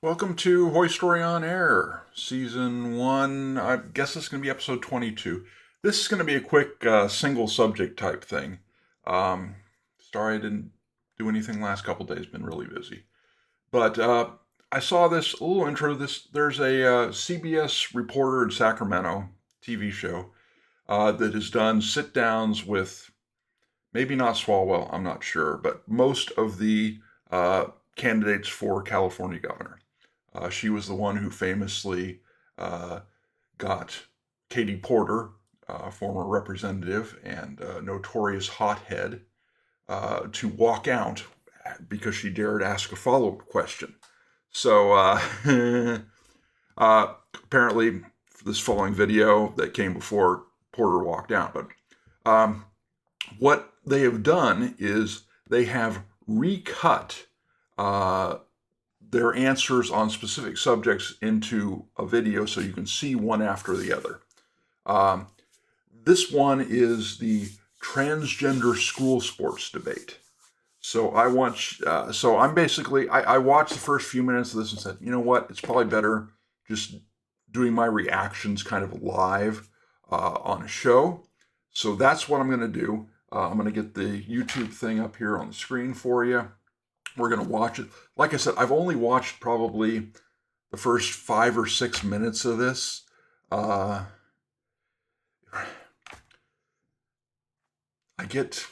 Welcome to Hoystory on Air, Season 1. I guess this is going to be episode 22. This is going to be a quick single subject type thing. Sorry I didn't do anything last couple days, been really busy. But I saw this, a little intro to this. There's a CBS reporter in Sacramento TV show that has done sit-downs with, maybe not Swalwell, I'm not sure, but most of the candidates for California governor. She was the one who famously got Katie Porter, former representative and notorious hothead, to walk out because she dared ask a follow-up question. So apparently this following video that came before Porter walked out. But what they have done is they have recut their answers on specific subjects into a video so you can see one after the other. This one is the transgender school sports debate. So I watched the first few minutes of this and said, you know what, it's probably better just doing my reactions kind of live on a show. So that's what I'm going to do. I'm going to get the YouTube thing up here on the screen for you. We're going to watch it. Like I said, I've only watched probably the first 5 or 6 minutes of this. I get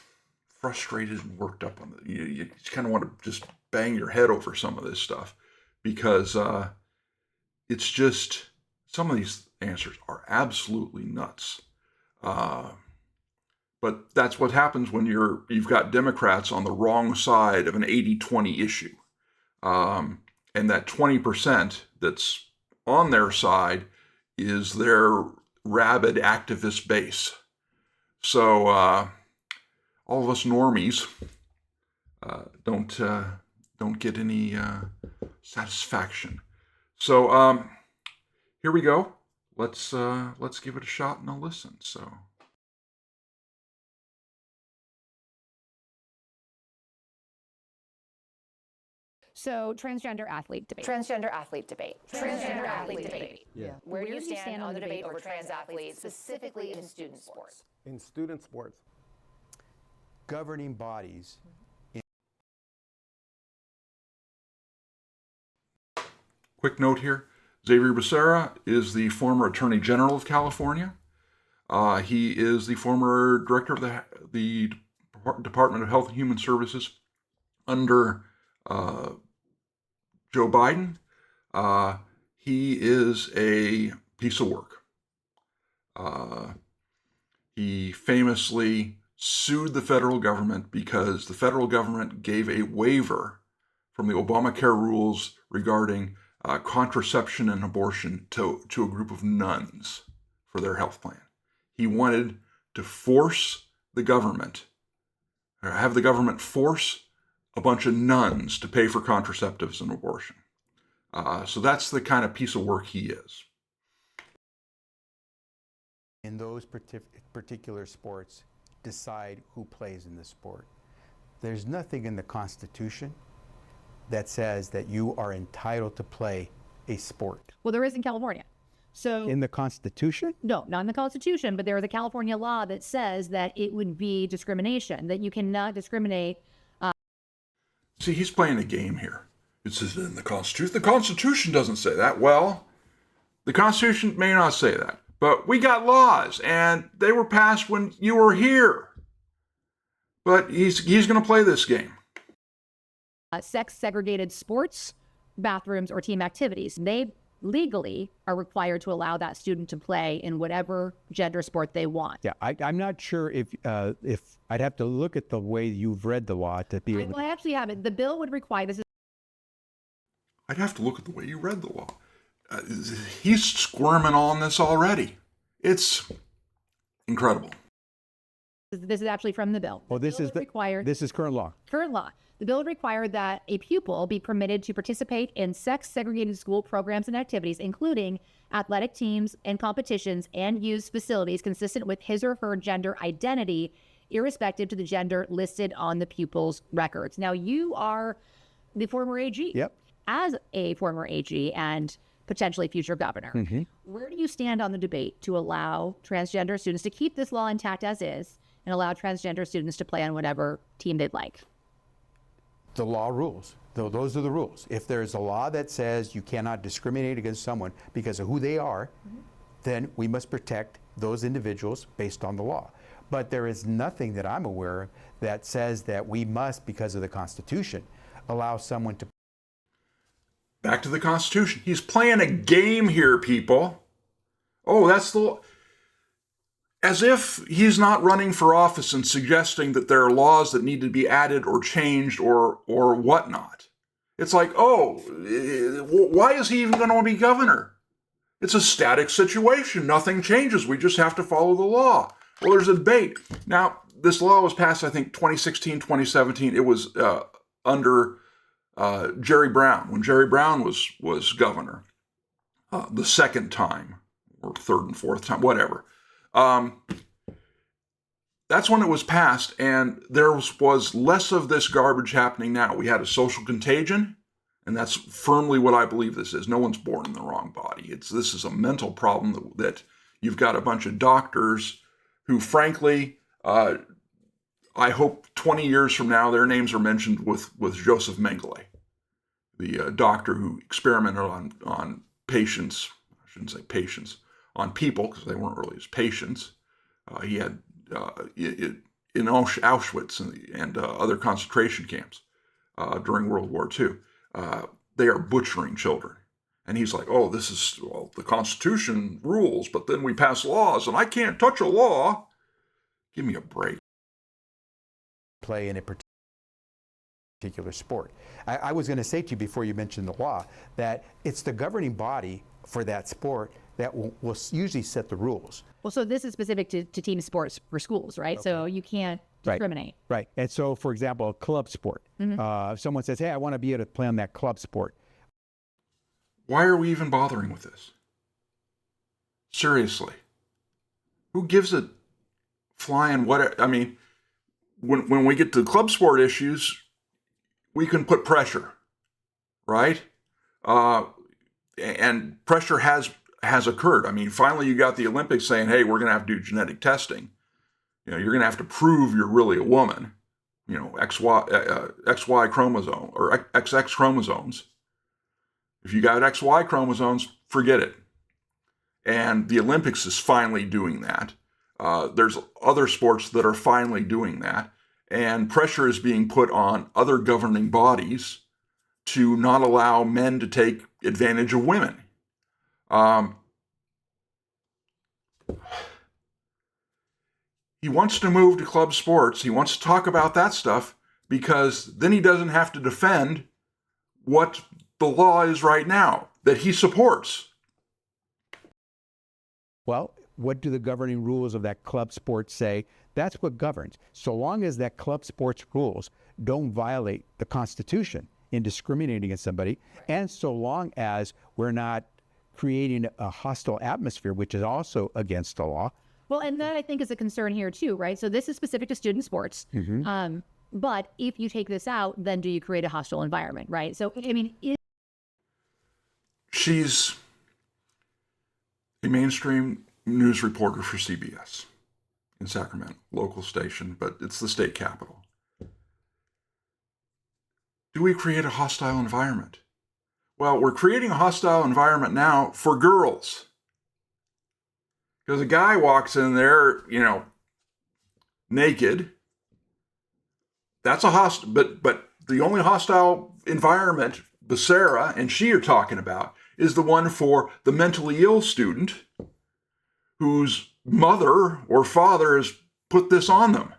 frustrated and worked up on it. You kind of want to just bang your head over some of this stuff because it's just, some of these answers are absolutely nuts. But that's what happens when you've got Democrats on the wrong side of an 80-20 issue. And that 20% that's on their side is their rabid activist base. So all of us normies don't get any satisfaction. So here we go. Let's give it a shot and a listen. So transgender athlete debate. Transgender athlete debate. Transgender athlete debate. Yeah. Where do you stand on the debate over trans athletes, specifically in student sports? In student sports, governing bodies. Quick note here. Xavier Becerra is the former Attorney General of California. He is the former director of the Department of Health and Human Services under Joe Biden. He is a piece of work. He famously sued the federal government because the federal government gave a waiver from the Obamacare rules regarding contraception and abortion to a group of nuns for their health plan. He wanted to force the government, or have the government force a bunch of nuns to pay for contraceptives and abortion. So that's the kind of piece of work he is. In those particular sports, decide who plays in the sport. There's nothing in the Constitution that says that you are entitled to play a sport. Well, there is in California. So In the Constitution? no, not in the Constitution, but there is a California law that says that it would be discrimination, that you cannot discriminate. See, he's playing a game here. It says in the Constitution. The Constitution doesn't say that. Well, the Constitution may not say that, but we got laws, and they were passed when you were here. But he's going to play this game. Sex-segregated sports, bathrooms, or team activities. They legally are required to allow that student to play in whatever gender sport they want. Yeah, I'm not sure if I'd have to look at the way you've read the law to be able I actually have it. The bill would require this. I'd have to look at the way you read the law. He's squirming on this already. It's incredible. This is actually from the bill. Oh, this The bill is would require this is current law. current law. The bill would require that a pupil be permitted to participate in sex-segregated school programs and activities, including athletic teams and competitions, and use facilities consistent with his or her gender identity, irrespective to the gender listed on the pupil's records. Now, you are the former AG. Yep. as a former AG and potentially future governor. Where do you stand on the debate to allow transgender students to keep this law intact as is and allow transgender students to play on whatever team they'd like? The law rules. Those are the rules. If there's a law that says you cannot discriminate against someone because of who they are, then we must protect those individuals based on the law. But there is nothing that I'm aware of that says that we must, because of the Constitution, allow someone to. Back to the Constitution. He's playing a game here, people. Oh, that's the... As if he's not running for office and suggesting that there are laws that need to be added or changed or whatnot. It's like, oh, why is he even going to be governor? It's a static situation. Nothing changes. We just have to follow the law. Well, there's a debate. Now, this law was passed, I think, 2016, 2017. It was under Jerry Brown, when Jerry Brown was governor, the second time, or third and fourth time, whatever. That's when it was passed, and there was less of this garbage happening now. We had a social contagion, and that's firmly what I believe this is. No one's born in the wrong body. This is a mental problem that you've got a bunch of doctors who, frankly, I hope 20 years from now their names are mentioned with Joseph Mengele, the doctor who experimented on patients. I shouldn't say patients, on people, because they weren't really his patients. He had in Auschwitz and other concentration camps during World War II. They are butchering children. And he's like, oh, this is, well, the Constitution rules, but then we pass laws, and I can't touch a law. Give me a break. Play in a particular sport. I was going to say to you before you mentioned the law that it's the governing body for that sport that will usually set the rules. Well, so this is specific to team sports for schools, right? Okay. So you can't discriminate. Right. And so, for example, a club sport. If someone says, hey, I want to be able to play on that club sport. Why are we even bothering with this? Seriously. Who gives a flying what? I mean, when we get to club sport issues, we can put pressure, right? And pressure has occurred. I mean, finally you got the Olympics saying, hey, we're going to have to do genetic testing. You know, you're going to have to prove you're really a woman. You know, XY chromosome or XX chromosomes. If you got XY chromosomes, forget it. And the Olympics is finally doing that. There's other sports that are finally doing that. And pressure is being put on other governing bodies to not allow men to take advantage of women. He wants to move to club sports. He wants to talk about that stuff because then he doesn't have to defend what the law is right now that he supports. Well, what do the governing rules of that club sport say? That's what governs. So long as that club sports rules don't violate the Constitution in discriminating against somebody, and so long as we're not creating a hostile atmosphere, which is also against the law. Well, and that I think is a concern here too, right? So this is specific to student sports. But if you take this out, then do you create a hostile environment, right? So, I mean, she's a mainstream news reporter for CBS in Sacramento, local station, but it's the state capital. Do we create a hostile environment? Well, we're creating a hostile environment now for girls. Because a guy walks in there, you know, naked. That's a hostile, but the only hostile environment Becerra and she are talking about is the one for the mentally ill student whose mother or father has put this on them.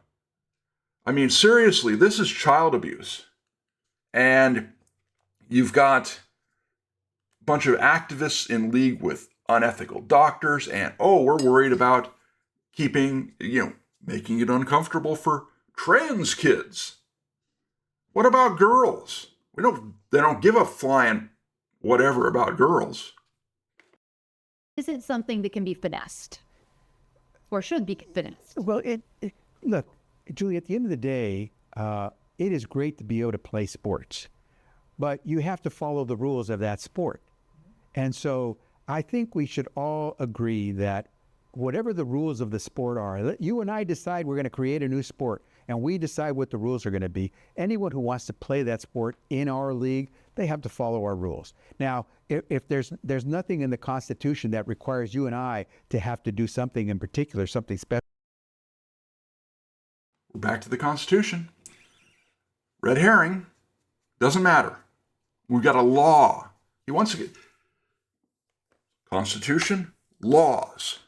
I mean, seriously, this is child abuse. And you've got a bunch of activists in league with unethical doctors, and we're worried about keeping, making it uncomfortable for trans kids. What about girls? They don't give a flying whatever about girls. Is it something that can be finessed or should be finessed? Well, look, Julie, at the end of the day, it is great to be able to play sports. but you have to follow the rules of that sport. And so I think we should all agree that whatever the rules of the sport are, let you and I decide we're going to create a new sport, and we decide what the rules are going to be. Anyone who wants to play that sport in our league, they have to follow our rules. Now, if there's nothing in the Constitution that requires you and I to have to do something in particular, something special. We're back to the Constitution. Red herring. Doesn't matter. We've got a law. He wants to get Constitution, laws.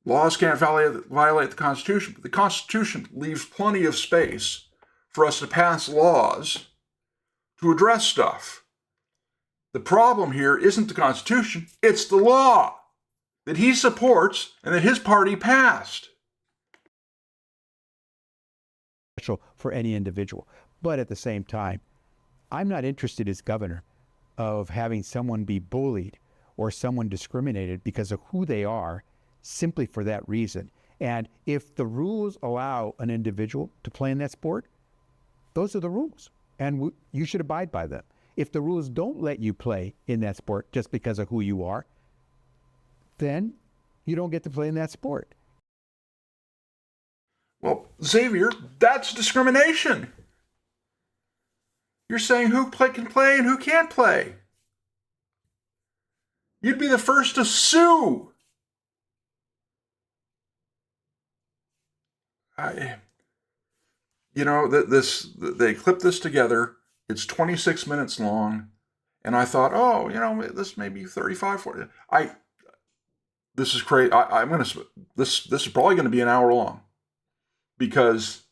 Laws can't violate the Constitution, but the Constitution leaves plenty of space for us to pass laws to address stuff. The problem here isn't the Constitution, it's the law that he supports and that his party passed. For any individual. But at the same time, I'm not interested as governor of having someone be bullied or someone discriminated because of who they are simply for that reason. And if the rules allow an individual to play in that sport, those are the rules. And you should abide by them. If the rules don't let you play in that sport just because of who you are, then you don't get to play in that sport. Well, Xavier, that's discrimination. You're saying who can play and who can't play. You'd be the first to sue. They clipped this together. It's 26 minutes long, and I thought, this may be 35, 40. This is crazy. This is probably going to be an hour long, because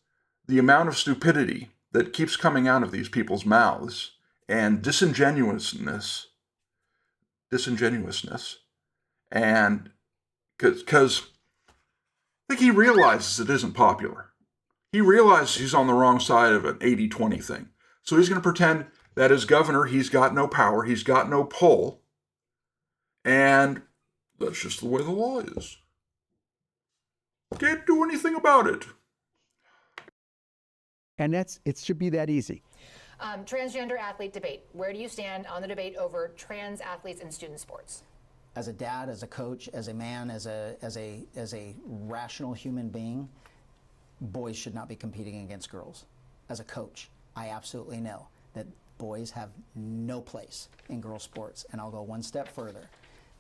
the amount of stupidity that keeps coming out of these people's mouths and disingenuousness, and because I think he realizes it isn't popular. He realizes he's on the wrong side of an 80-20 thing. So he's going to pretend that as governor, he's got no power, he's got no pull, and that's just the way the law is. Can't do anything about it. And it should be that easy. Transgender athlete debate. Where do you stand on the debate over trans athletes in student sports? As a dad, as a coach, as a man, as a rational human being, boys should not be competing against girls. As a coach, I absolutely know that boys have no place in girls' sports. And I'll go one step further.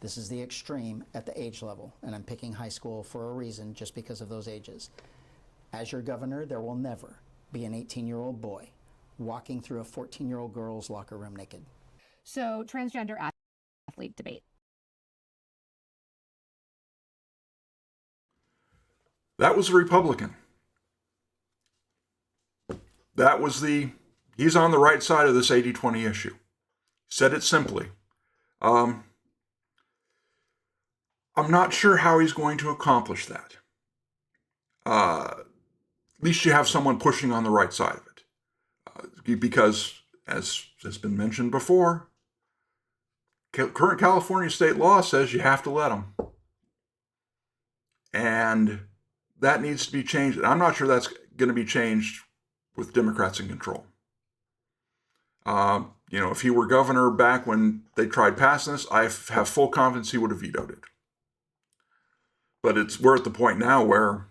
This is the extreme at the age level, and I'm picking high school for a reason, just because of those ages. As your governor, there will never be an 18-year-old boy walking through a 14-year-old girl's locker room naked. So, transgender athlete debate. That was a Republican. He's on the right side of this 80-20 issue. Said it simply. I'm not sure how he's going to accomplish that. At least you have someone pushing on the right side of it. Because, as has been mentioned before, current California state law says you have to let them. And that needs to be changed. And I'm not sure that's going to be changed with Democrats in control. If he were governor back when they tried passing this, I have full confidence he would have vetoed it. But we're at the point now where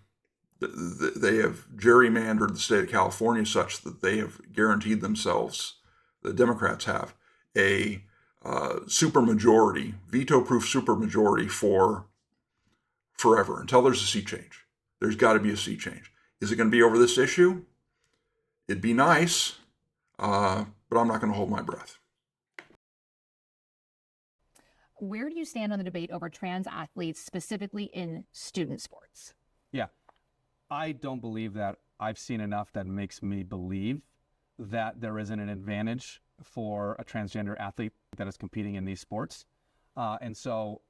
they have gerrymandered the state of California such that they have guaranteed themselves, the Democrats have, a supermajority, veto-proof supermajority for forever, until there's a sea change. There's got to be a sea change. Is it going to be over this issue? It'd be nice, but I'm not going to hold my breath. Where do you stand on the debate over trans athletes, specifically in student sports? Yeah, I don't believe that I've seen enough that makes me believe that there isn't an advantage for a transgender athlete that is competing in these sports. And so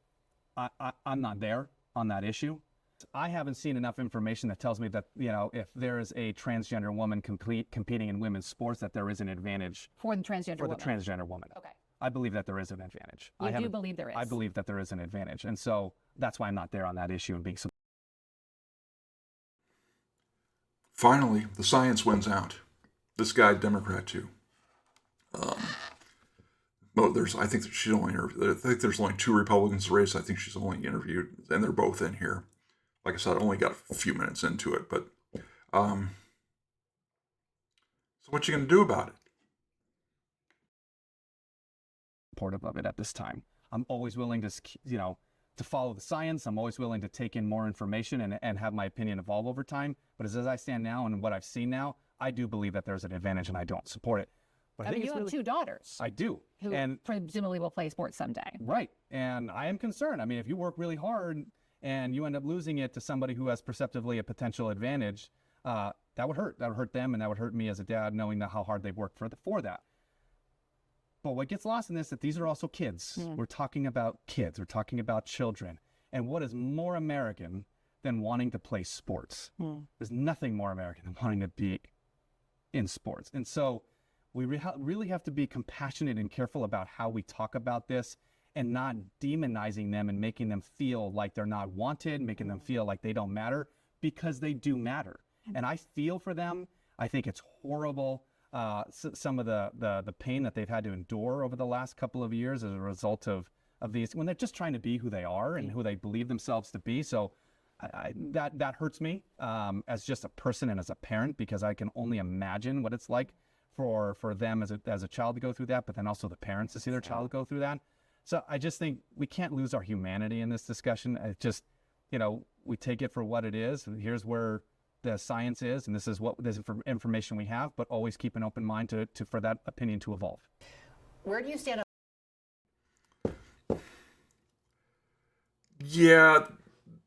I'm not there on that issue. I haven't seen enough information that tells me that, if there is a transgender woman competing in women's sports, that there is an advantage For the transgender woman. transgender woman. Okay. I believe that there is an advantage. You do believe there is? I believe that there is an advantage. And so that's why I'm not there on that issue and being so. Finally, the science wins out. This guy, Democrat too. Oh, I think that she's only interviewed. I think there's only 2 Republicans in the race. I think she's only interviewed, and they're both in here. Like I said, I only got a few minutes into it, but so what you gonna do about it? Supportive of it at this time. I'm always willing to, to follow the science. I'm always willing to take in more information and have my opinion evolve over time. But as I stand now and what I've seen now, I do believe that there's an advantage, and I don't support it. But I mean, you have 2 daughters I do. who And presumably will play sports someday. right. And I am concerned. I mean, if you work really hard and you end up losing it to somebody who has perceptively a potential advantage, that would hurt. That would hurt them, and that would hurt me as a dad, knowing that how hard they've worked for that. But what gets lost in this is that these are also kids. We're talking about kids. We're talking about children. And what is more American than wanting to play sports? There's nothing more American than wanting to be in sports. And so we really have to be compassionate and careful about how we talk about this, and not demonizing them and making them feel like they're not wanted, making them feel like they don't matter, because they do matter. And I feel for them. I think it's horrible. Some of the pain that they've had to endure over the last couple of years as a result of these, when they're just trying to be who they are and who they believe themselves to be. So that hurts me as just a person and as a parent, because I can only imagine what it's like for them as a child to go through that, but then also the parents to see their child go through that. So I just think we can't lose our humanity in this discussion. It just, we take it for what it is. Here's where the science is, and this is what this information we have, but always keep an open mind for that opinion to evolve. Where do you stand on? Yeah,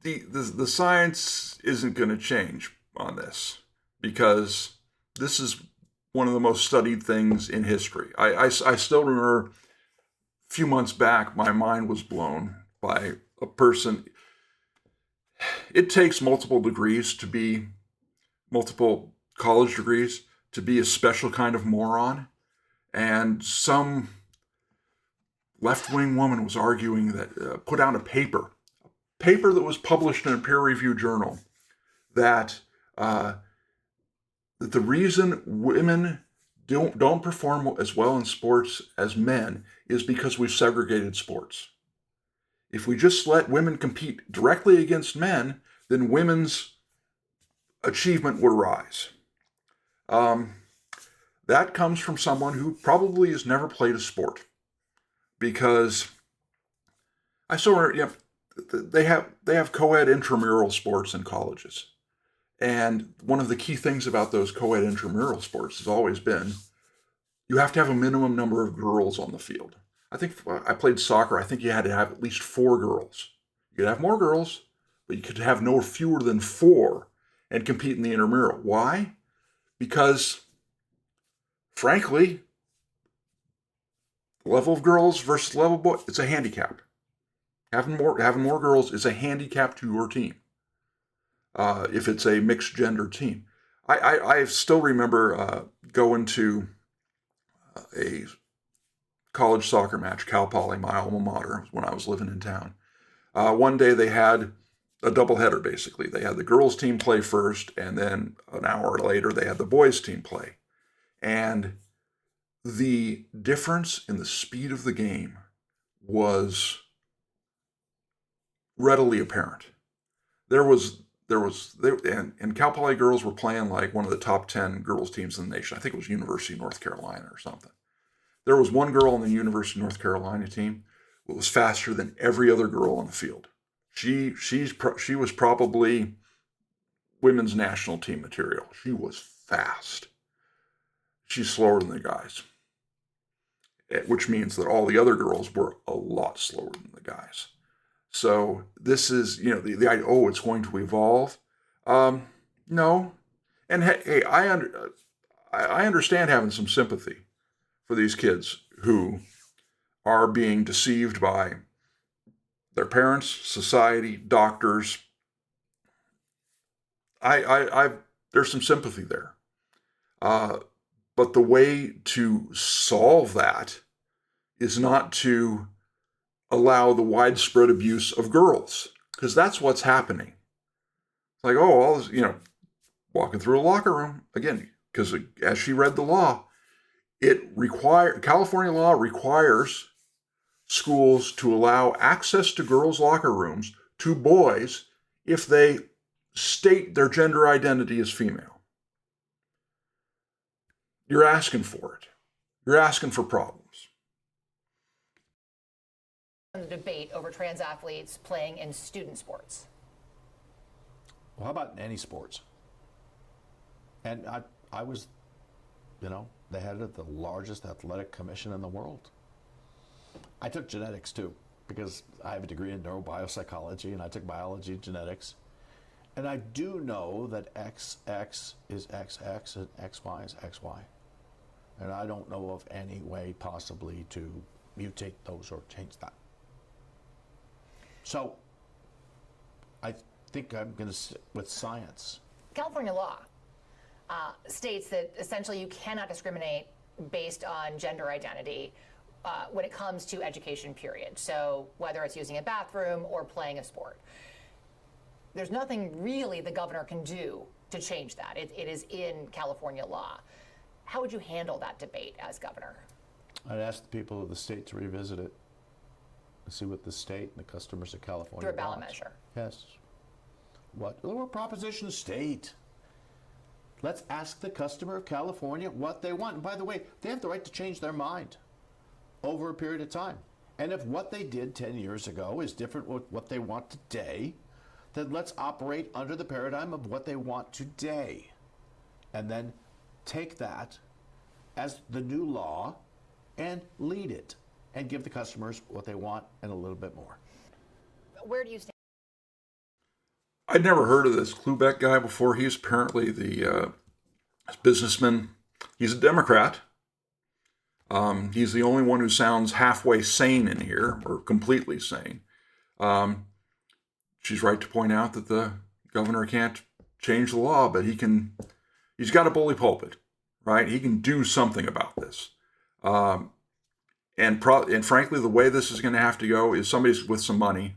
the science isn't going to change on this, because this is one of the most studied things in history. I still remember a few months back, my mind was blown by a person. It takes multiple college degrees to be a special kind of moron. And some left-wing woman was arguing that, put out a paper that was published in a peer-reviewed journal, that the reason women don't perform as well in sports as men is because we've segregated sports. If we just let women compete directly against men, then women's achievement would rise. That comes from someone who probably has never played a sport, because I saw, they have co-ed intramural sports in colleges. And one of the key things about those co-ed intramural sports has always been you have to have a minimum number of girls on the field. I think I played soccer. I think you had to have at least 4 girls. You could have more girls, but you could have no fewer than 4 and compete in the intramural. Why? Because, frankly, the level of girls versus the level of boys, it's a handicap. Having more girls is a handicap to your team. If it's a mixed gender team. I still remember going to a college soccer match, Cal Poly, my alma mater, when I was living in town. One day they had a doubleheader, basically. They had the girls' team play first, and then an hour later they had the boys' team play. And the difference in the speed of the game was readily apparent. And Cal Poly girls were playing like one of the top 10 girls teams in the nation. I think it was University of North Carolina or something. There was one girl on the University of North Carolina team who was faster than every other girl on the field. She was probably women's national team material. She was fast. She's slower than the guys, which means that all the other girls were a lot slower than the guys. So this is, the idea, it's going to evolve. No. And hey, I understand having some sympathy for these kids who are being deceived by their parents, society, doctors. There's some sympathy there. But the way to solve that is not to allow the widespread abuse of girls, because that's what's happening. Like, all this, walking through a locker room, again, because as she read the law, California law requires schools to allow access to girls' locker rooms to boys if they state their gender identity as female. You're asking for it. You're asking for problems. The debate over trans athletes playing in student sports. Well, how about in any sports? And I was, the head of the largest athletic commission in the world. I took genetics too, because I have a degree in neurobiopsychology, and I took biology and genetics. And I do know that XX is XX and XY is XY. And I don't know of any way possibly to mutate those or change that. So I think I'm going to stick with science. California law states that essentially you cannot discriminate based on gender identity when it comes to education, period. So whether it's using a bathroom or playing a sport. There's nothing really the governor can do to change that. It is in California law. How would you handle that debate as governor? I'd ask the people of the state to revisit it and see what the state and the customers of California Through a ballot want. measure. Yes. What? We're Proposition State. Let's ask the customer of California what they want. And by the way, they have the right to change their mind over a period of time. And if what they did 10 years ago is different with what they want today, then let's operate under the paradigm of what they want today. And then take that as the new law and lead it and give the customers what they want and a little bit more. Where do you stand? I'd never heard of this Klubeck guy before. He's apparently the businessman. He's a Democrat. He's the only one who sounds halfway sane in here, or completely sane. She's right to point out that the governor can't change the law, but he's got a bully pulpit, right? He can do something about this. And frankly, the way this is going to have to go is somebody with some money,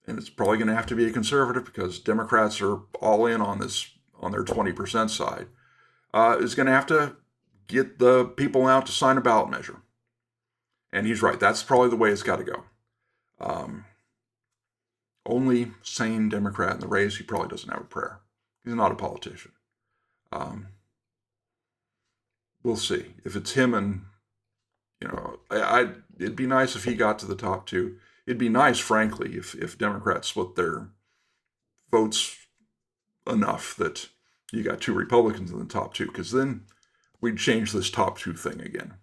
and it's probably going to have to be a conservative because Democrats are all in on this, on their 20% side, is going to have to get the people out to sign a ballot measure. And he's right. That's probably the way it's got to go. Only sane Democrat in the race, he probably doesn't have a prayer. He's not a politician. We'll see. If it's him and, it'd be nice if he got to the top two. It'd be nice, frankly, if Democrats split their votes enough that you got two Republicans in the top two, because then we'd change this top two thing again.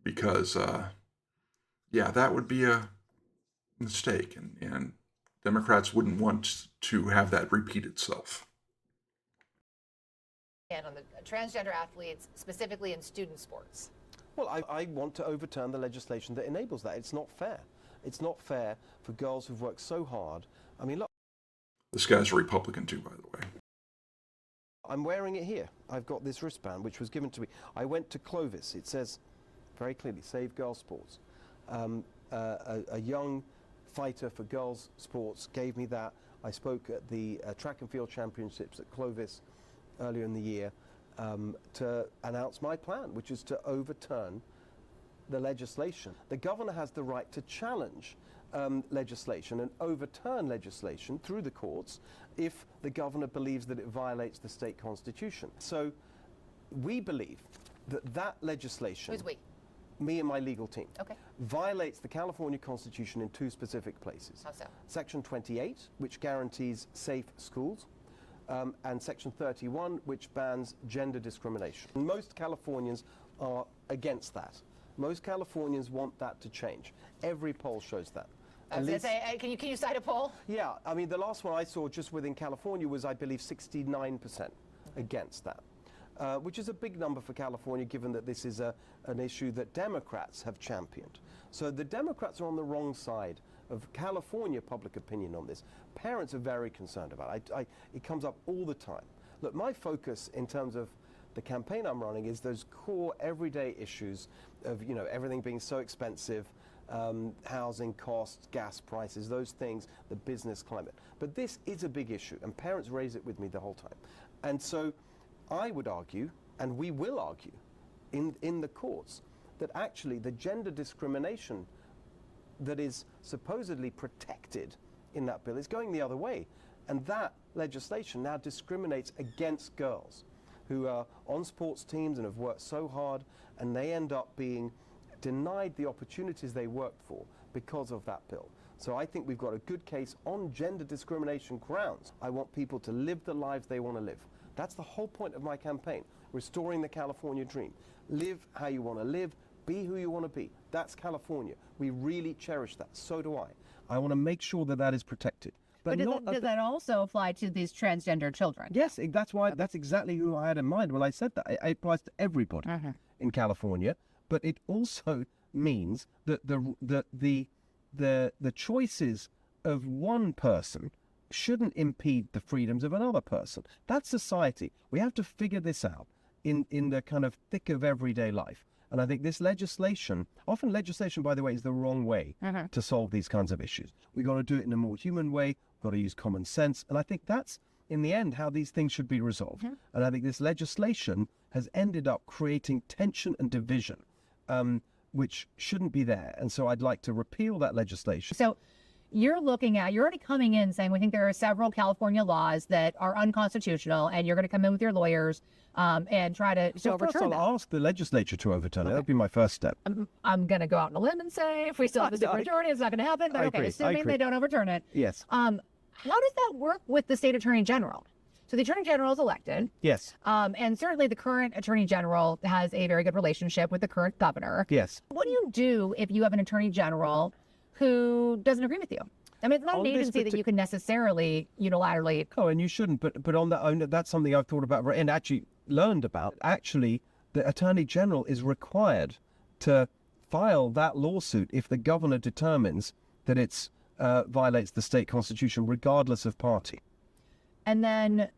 Because, that would be a mistake, and Democrats wouldn't want to have that repeat itself. And on the transgender athletes, specifically in student sports. Well, I want to overturn the legislation that enables that. It's not fair. It's not fair for girls who've worked so hard. I mean, look. This guy's a Republican too, by the way. I'm wearing it here. I've got this wristband, which was given to me. I went to Clovis. It says very clearly, Save Girls Sports. A young fighter for girls sports gave me that. I spoke at the track and field championships at Clovis earlier in the year to announce my plan, which is to overturn the legislation. The governor has the right to challenge legislation and overturn legislation through the courts if the governor believes that it violates the state constitution. So we believe that legislation, Who's we? me and my legal team, Okay. violates the California Constitution in two specific places. How so? Section 28, which guarantees safe schools, and Section 31, which bans gender discrimination. Most Californians are against that. Most Californians want that to change. Every poll shows that. I was going to say, can you cite a poll? Yeah, I mean, the last one I saw just within California was, I believe, 69% against that, which is a big number for California, given that this is an issue that Democrats have championed. So the Democrats are on the wrong side of California public opinion on this. Parents are very concerned about it. It comes up all the time. Look, my focus in terms of the campaign I'm running is those core everyday issues of, everything being so expensive, housing costs, gas prices, those things, the business climate. But this is a big issue, and parents raise it with me the whole time. And so I would argue, and we will argue, in the courts that actually the gender discrimination that is supposedly protected in that bill is going the other way. And that legislation now discriminates against girls who are on sports teams and have worked so hard, and they end up being denied the opportunities they worked for because of that bill. So I think we've got a good case on gender discrimination grounds. I want people to live the lives they want to live. That's the whole point of my campaign, restoring the California dream. Live how you want to live, be who you want to be. That's California. We really cherish that. So do I. I want to make sure that that is protected. But does that also apply to these transgender children? Yes, that's exactly who I had in mind when I said that. It applies to everybody in California, but it also means that the choices of one person shouldn't impede the freedoms of another person. That's society. We have to figure this out in the kind of thick of everyday life. And I think this legislation, often legislation, by the way, is the wrong way to solve these kinds of issues. We've got to do it in a more human way. We've got to use common sense. And I think that's, in the end, how these things should be resolved. And I think this legislation has ended up creating tension and division, which shouldn't be there. And so I'd like to repeal that legislation. So you're already coming in saying we think there are several California laws that are unconstitutional, and you're going to come in with your lawyers and try to overturn first them. I'll ask the legislature to overturn it. That'll be my first step. I'm going to go out on a limb and say if we still have a supermajority, it's not going to happen. But I okay, agree. assuming they don't overturn it. Yes. How does that work with the state attorney general? So the attorney general is elected. Yes. And certainly the current attorney general has a very good relationship with the current governor. Yes. What do you do if you have an attorney general who doesn't agree with you? I mean, it's not an agency that you can necessarily unilaterally. Oh, and you shouldn't. But on that, that's something I've thought about and actually learned about. Actually, the attorney general is required to file that lawsuit if the governor determines that it violates the state constitution, regardless of party. And then,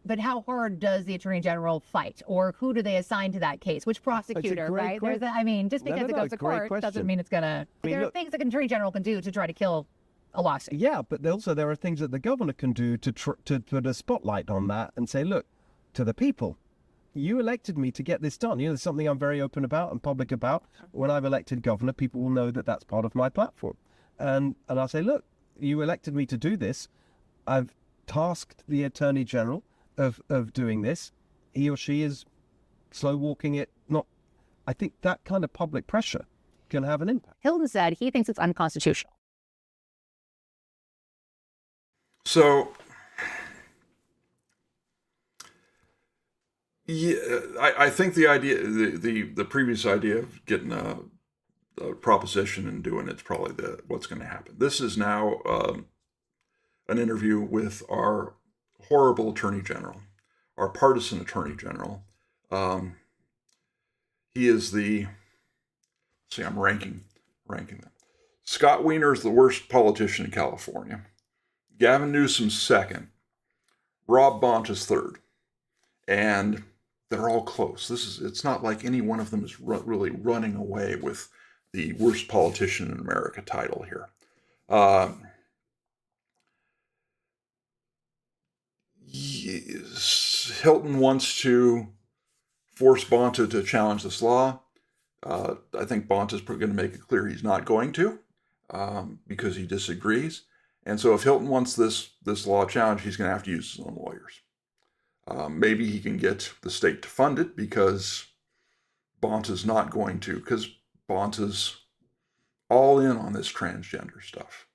but how hard does the attorney general fight, or who do they assign to that case? Which prosecutor, right? Just because it goes to court doesn't mean it's gonna. There are things that an attorney general can do to try to kill a lawsuit. Yeah, but also there are things that the governor can do to put a spotlight on that and say, look, to the people, you elected me to get this done. You know, there's something I'm very open about and public about. When I've elected governor, people will know that that's part of my platform. And I'll say, look, you elected me to do this. I've tasked the attorney general of doing this. He or she is slow walking it. I think that kind of public pressure can have an impact. Hilton said he thinks it's unconstitutional. So, yeah, I think the idea, the previous idea of getting a proposition and doing it's probably what's going to happen. This is now an interview with our horrible attorney general, our partisan attorney general. He is I'm ranking them. Scott Wiener is the worst politician in California. Gavin Newsom's second. Rob Bonta's third. And they're all close. It's not like any one of them is really running away with the worst politician in America title here. Hilton wants to force Bonta to challenge this law. I think Bonta's going to make it clear he's not going to because he disagrees. And so if Hilton wants this law challenged, he's going to have to use his own lawyers. Maybe he can get the state to fund it because Bonta's not going to, because Bonta's all in on this transgender stuff.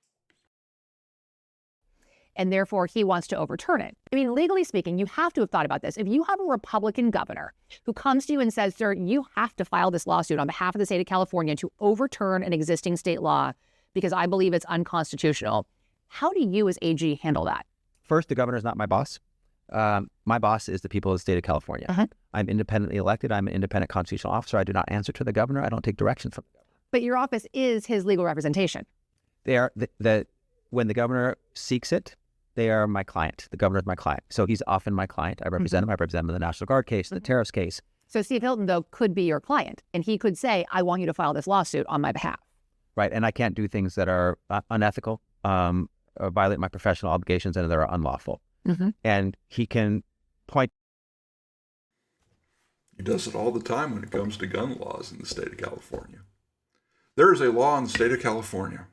And therefore, he wants to overturn it. I mean, legally speaking, you have to have thought about this. If you have a Republican governor who comes to you and says, sir, you have to file this lawsuit on behalf of the state of California to overturn an existing state law because I believe it's unconstitutional, how do you as AG handle that? First, the governor is not my boss. My boss is the people of the state of California. I'm independently elected. I'm an independent constitutional officer. I do not answer to the governor. I don't take direction from the governor. But your office is his legal representation. They are when the governor seeks it, they are my client. The governor is my client. So he's often my client. I represent him. I represent him in the National Guard case, the tariffs case. So Steve Hilton, though, could be your client, and he could say, I want you to file this lawsuit on my behalf. Right. And I can't do things that are unethical, or violate my professional obligations, and that are unlawful. And he can point. He does it all the time when it comes to gun laws in the state of California. There is a law in the state of California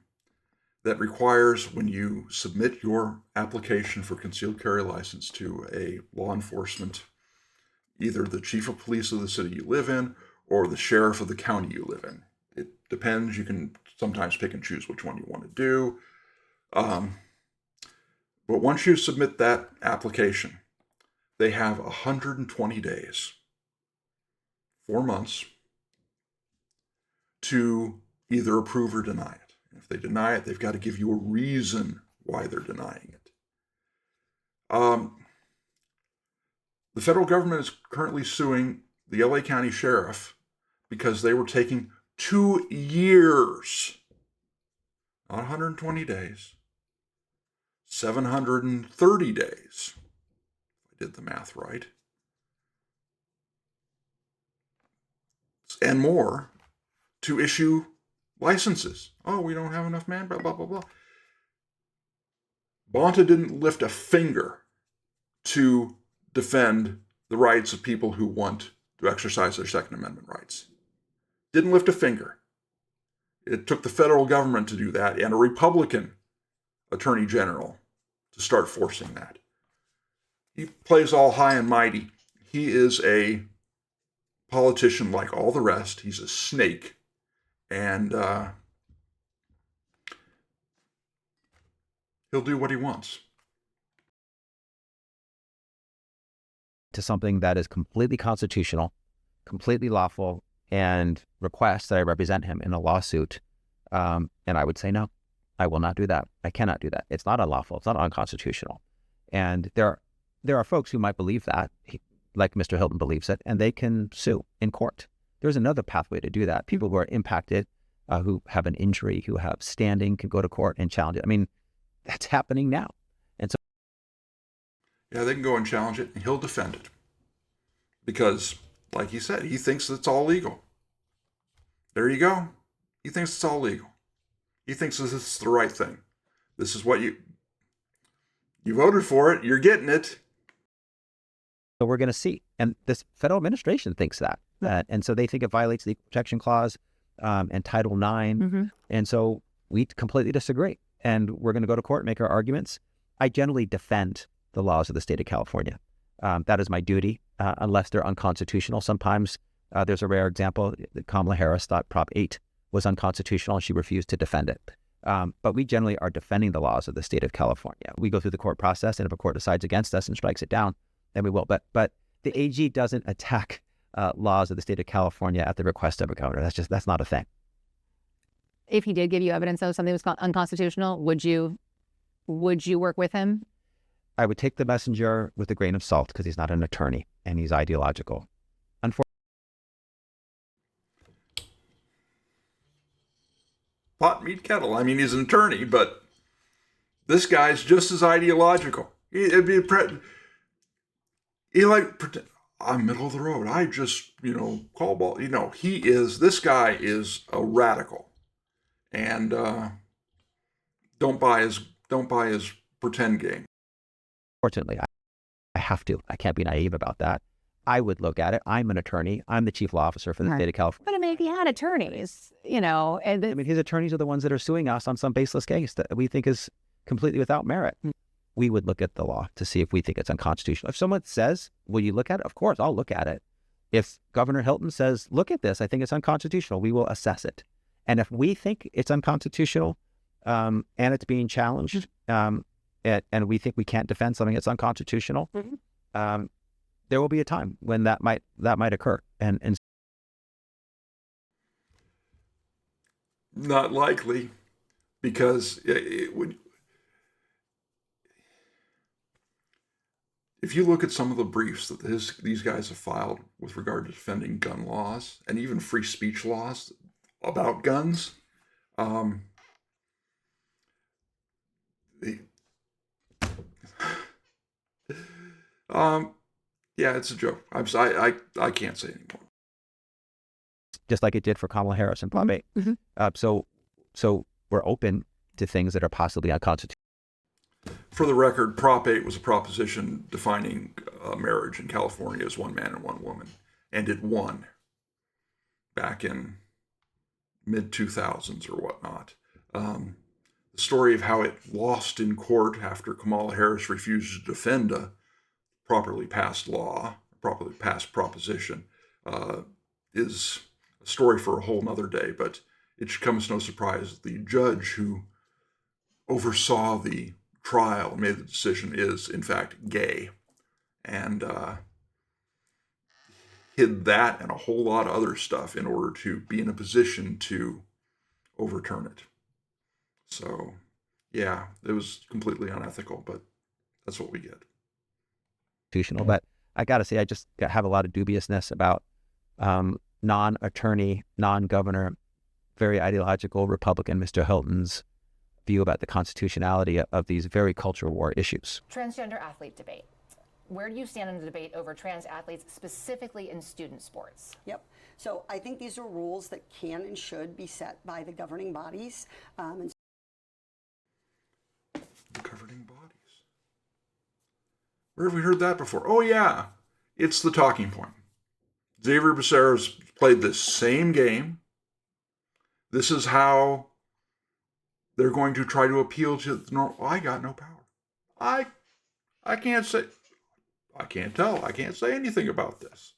that requires, when you submit your application for concealed carry license to a law enforcement, either the chief of police of the city you live in or the sheriff of the county you live in. It depends. You can sometimes pick and choose which one you want to do. But once you submit that application, they have 120 days, 4 months, to either approve or deny it. If they deny it, they've got to give you a reason why they're denying it. The federal government is currently suing the LA County Sheriff because they were taking 2 years, not 120 days, 730 days, if I did the math right, and more, to issue licenses. Oh, we don't have enough man, blah, blah, blah, blah. Bonta didn't lift a finger to defend the rights of people who want to exercise their Second Amendment rights. Didn't lift a finger. It took the federal government to do that and a Republican attorney general to start forcing that. He plays all high and mighty. He is a politician like all the rest. He's a snake. And he'll do what he wants. To something that is completely constitutional, completely lawful, and requests that I represent him in a lawsuit. And I would say, no, I will not do that. I cannot do that. It's not unlawful. It's not unconstitutional. And there are folks who might believe that, like Mr. Hilton believes it, and they can sue in court. There's another pathway to do that. People who are impacted, who have an injury, who have standing, can go to court and challenge it. I mean, that's happening now. And so, yeah, they can go and challenge it, and he'll defend it. Because, like he said, he thinks it's all legal. There you go. He thinks it's all legal. He thinks this is the right thing. This is what you voted for it. You're getting it. so we're going to see. And this federal administration thinks that. And so they think it violates the Equal Protection Clause and Title IX. Mm-hmm. And so we completely disagree. And we're going to go to court and make our arguments. I generally defend the laws of the state of California. That is my duty, unless they're unconstitutional. Sometimes there's a rare example that Kamala Harris thought Prop 8 was unconstitutional and she refused to defend it. But we generally are defending the laws of the state of California. We go through the court process, and if a court decides against us and strikes it down, then we will. But the AG doesn't attack laws of the state of California at the request of a governor. That's not a thing. If he did give you evidence of something was unconstitutional, would you work with him? I would take the messenger with a grain of salt because he's not an attorney and he's ideological. Pot, meat, kettle. I mean, he's an attorney, but this guy's just as ideological. He I'm middle of the road. I just, call ball. This guy is a radical. And don't buy his pretend game. Fortunately, I have to. I can't be naive about that. I would look at it. I'm an attorney. I'm the chief law officer for the state of California. But I mean, if he had attorneys, his attorneys are the ones that are suing us on some baseless case that we think is completely without merit. We would look at the law to see if we think it's unconstitutional. If someone says, will you look at it? Of course, I'll look at it. If Governor Hilton says, look at this, I think it's unconstitutional, we will assess it. And if we think it's unconstitutional and it's being challenged and we think we can't defend something that's unconstitutional, there will be a time when that might occur. And not likely, because it would. If you look at some of the briefs that these guys have filed with regard to defending gun laws and even free speech laws about guns, yeah, it's a joke. I can't say anymore. Just like it did for Kamala Harris and Prop 8. So we're open to things that are possibly unconstitutional. For the record, Prop 8 was a proposition defining marriage in California as one man and one woman. and it won back in mid-2000s or whatnot. The story of how it lost in court after Kamala Harris refused to defend a properly passed law, properly passed proposition, is a story for a whole nother day. But it should come as no surprise the judge who oversaw the trial and made the decision is, in fact, gay. And hid that and a whole lot of other stuff in order to be in a position to overturn it. So, yeah, it was completely unethical, but that's what we get. But I got to say, I just have a lot of dubiousness about non-attorney, non-governor, very ideological Republican Mr. Hilton's view about the constitutionality of these very cultural war issues. Transgender athlete debate. Where do you stand in the debate over trans athletes, specifically in student sports? Yep. So I think these are rules that can and should be set by the governing bodies. Governing bodies. Where have we heard that before? Oh, yeah. It's the talking point. Xavier Becerra's played this same game. This is how they're going to try to appeal to the normal. I got no power. I can't say. I can't tell. I can't say anything about this.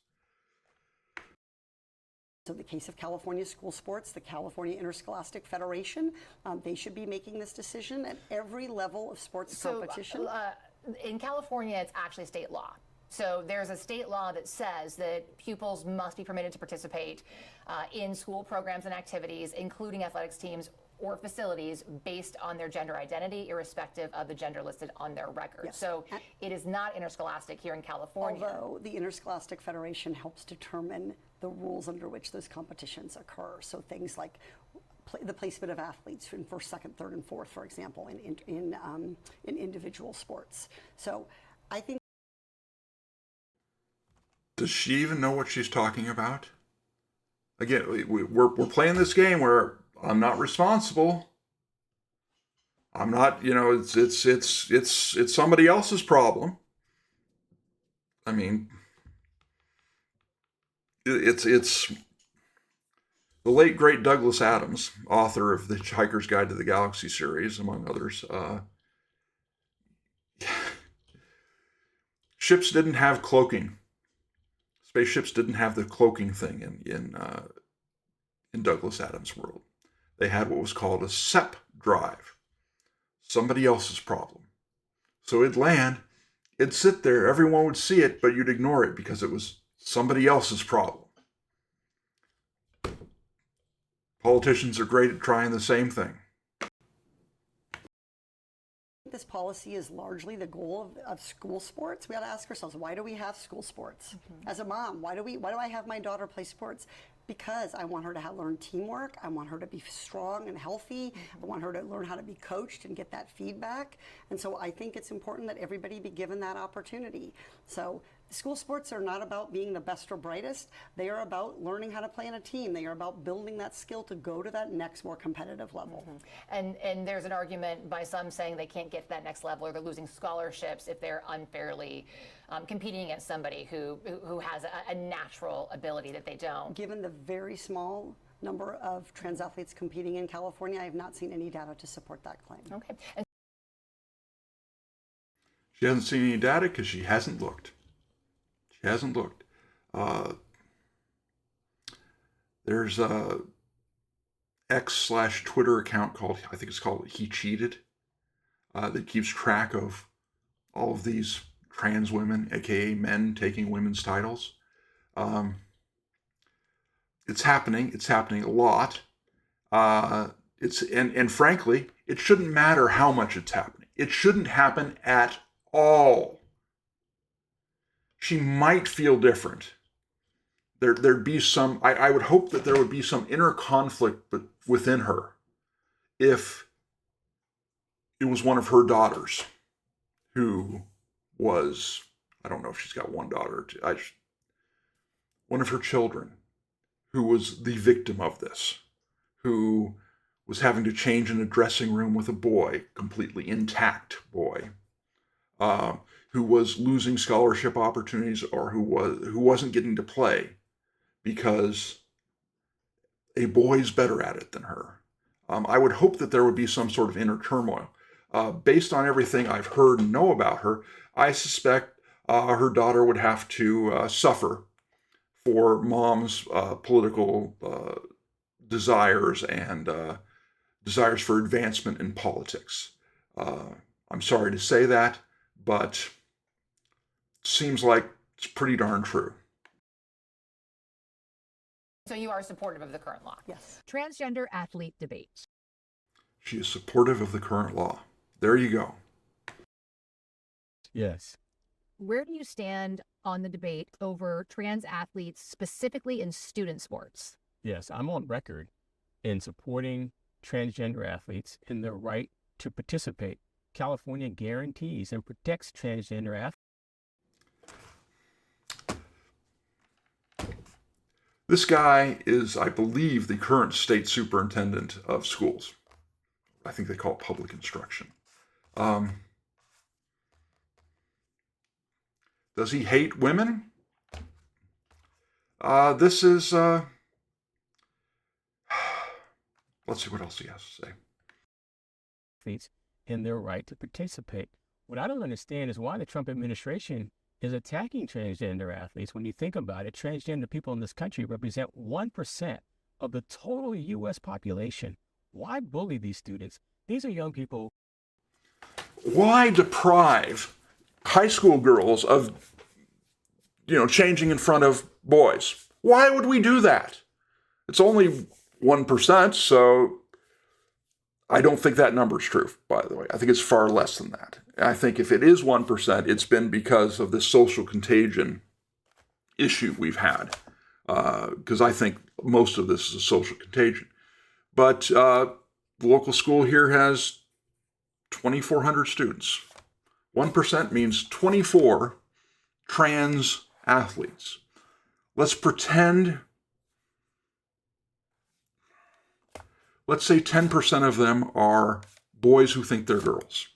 So the case of California school sports, the California Interscholastic Federation, they should be making this decision at every level of sports competition. In California, it's actually state law. So there's a state law that says that pupils must be permitted to participate in school programs and activities, including athletics teams or facilities based on their gender identity, irrespective of the gender listed on their record. Yes. So it is not interscholastic here in California. Although the Interscholastic Federation helps determine the rules under which those competitions occur. So things like the placement of athletes in first, second, third, and fourth, for example, in individual sports. So I think. Does she even know what she's talking about? Again, we're playing this game where I'm not responsible. I'm not, it's somebody else's problem. I mean, it's the late great Douglas Adams, author of the Hitchhiker's Guide to the Galaxy series, among others. Ships didn't have cloaking. Spaceships didn't have the cloaking thing in Douglas Adams' world. They had what was called a SEP drive, somebody else's problem. So it'd land, it'd sit there, everyone would see it, but you'd ignore it because it was somebody else's problem. Politicians are great at trying the same thing. This policy is largely the goal of school sports. We got to ask ourselves, why do we have school sports? As a mom, why do I have my daughter play sports? Because I want her to learn teamwork. I want her to be strong and healthy. I want her to learn how to be coached and get that feedback. And so I think it's important that everybody be given that opportunity. So school sports are not about being the best or brightest. They are about learning how to play in a team. They are about building that skill to go to that next more competitive level. And there's an argument by some saying they can't get to that next level or they're losing scholarships if they're unfairly competing against somebody who has a natural ability that they don't. Given the very small number of trans athletes competing in California, I have not seen any data to support that claim. Okay. She hasn't seen any data because she hasn't looked. She hasn't looked. There's a X/Twitter account called, I think it's called He Cheated, that keeps track of all of these trans women, aka men, taking women's titles. It's happening. It's happening a lot. And frankly, it shouldn't matter how much it's happening. It shouldn't happen at all. She might feel different. There'd be some, I would hope that there would be some inner conflict within her if it was one of her daughters who was, I don't know if she's got one daughter or two, one of her children who was the victim of this, who was having to change in a dressing room with a boy, completely intact boy, who was losing scholarship opportunities or who wasn't getting to play because a boy's better at it than her. I would hope that there would be some sort of inner turmoil. Based on everything I've heard and know about her, I suspect her daughter would have to suffer for mom's political desires and desires for advancement in politics. I'm sorry to say that, but it seems like it's pretty darn true. So you are supportive of the current law? Yes. Transgender athlete debate. She is supportive of the current law. There you go. Yes. Where do you stand on the debate over trans athletes, specifically in student sports? Yes, I'm on record in supporting transgender athletes in their right to participate. California guarantees and protects transgender athletes. This guy is, I believe, the current state superintendent of schools. I think they call it public instruction. Does he hate women? This is, let's see what else he has to say. Athletes in their right to participate. What I don't understand is why the Trump administration is attacking transgender athletes. When you think about it, transgender people in this country represent 1% of the total U.S. population. Why bully these students? These are young people. Why deprive high school girls of, changing in front of boys? Why would we do that? It's only 1%, so I don't think that number is true, by the way. I think it's far less than that. I think if it is 1%, it's been because of the social contagion issue we've had, because I think most of this is a social contagion. But the local school here has 2,400 students. 1% means 24 trans athletes. Let's pretend, let's say 10% of them are boys who think they're girls.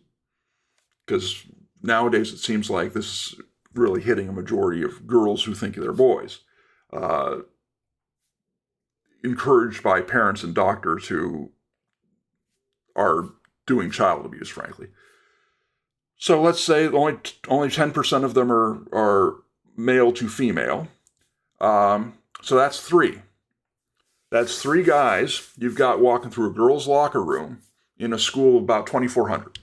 Because nowadays it seems like this is really hitting a majority of girls who think they're boys. Encouraged by parents and doctors who are doing child abuse, frankly. So let's say only 10% of them are male to female. So that's 3. That's 3 guys you've got walking through a girls' locker room in a school of about 2,400,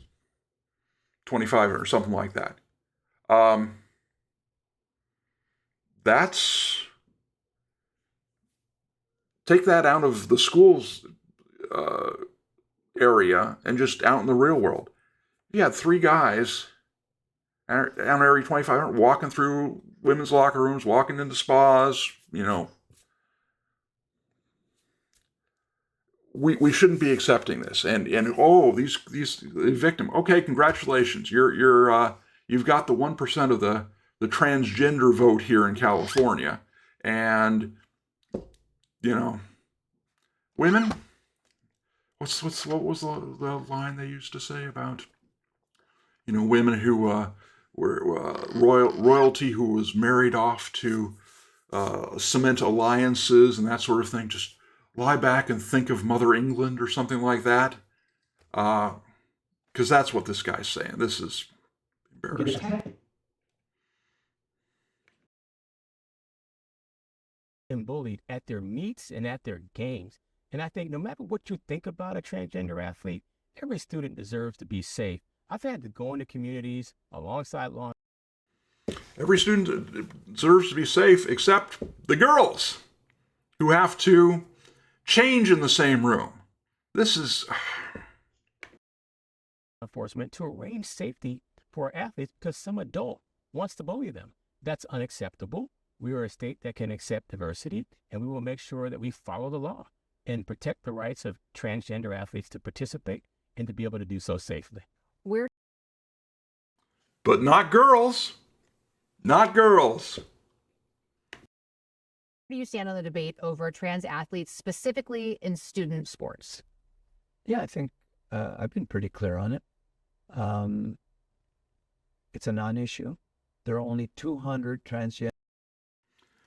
2,500, something like that. Take that out of the school's area and just out in the real world. You had 3 guys out in Area 2,500 walking through women's locker rooms, walking into spas, We shouldn't be accepting this. And these victim. Okay, congratulations. You've got the 1% of the transgender vote here in California. And women. What was the line they used to say about women who were royalty who was married off to cement alliances and that sort of thing? Just lie back and think of Mother England or something like that. Because that's what this guy's saying. This is embarrassing. And bullied at their meets and at their games. And I think no matter what you think about a transgender athlete, every student deserves to be safe. I've had to go into communities alongside law. Every student deserves to be safe except the girls who have to change in the same room. This is enforcement to arrange safety for athletes because some adult wants to bully them. That's unacceptable. We are a state that can accept diversity, and we will make sure that we follow the law and protect the rights of transgender athletes to participate and to be able to do so safely. But not girls. Not girls. Where do you stand on the debate over trans athletes, specifically in student sports? Yeah, I think I've been pretty clear on it. It's a non-issue. There are only 200 transgender.